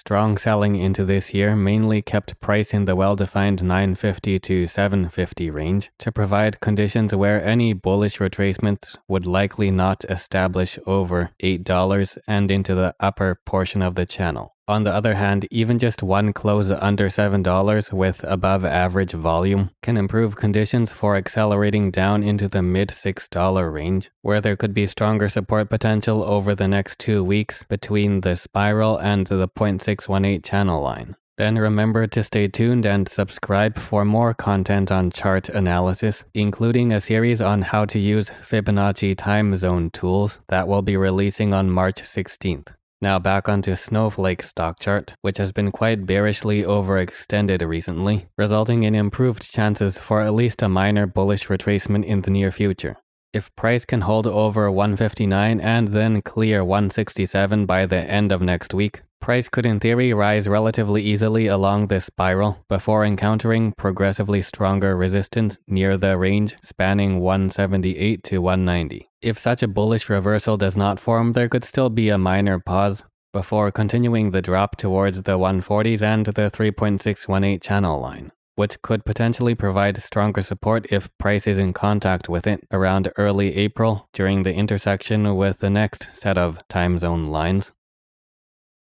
Strong selling into this year mainly kept price in the well-defined 950 to 750 range to provide conditions where any bullish retracement would likely not establish over $8 and into the upper portion of the channel. On the other hand, even just one close under $7 with above average volume can improve conditions for accelerating down into the mid $6 range, where there could be stronger support potential over the next 2 weeks between the spiral and the 0.618 channel line. Then remember to stay tuned and subscribe for more content on chart analysis, including a series on how to use Fibonacci time zone tools that will be releasing on March 16th. Now back onto SNOWflake stock chart, which has been quite bearishly overextended recently, resulting in improved chances for at least a minor bullish retracement in the near future. If price can hold over 159 and then clear 167 by the end of next week, price could in theory rise relatively easily along this spiral before encountering progressively stronger resistance near the range spanning 178 to 190. If such a bullish reversal does not form, there could still be a minor pause before continuing the drop towards the 140s and the 3.618 channel line, which could potentially provide stronger support if price is in contact with it around early April during the intersection with the next set of time zone lines.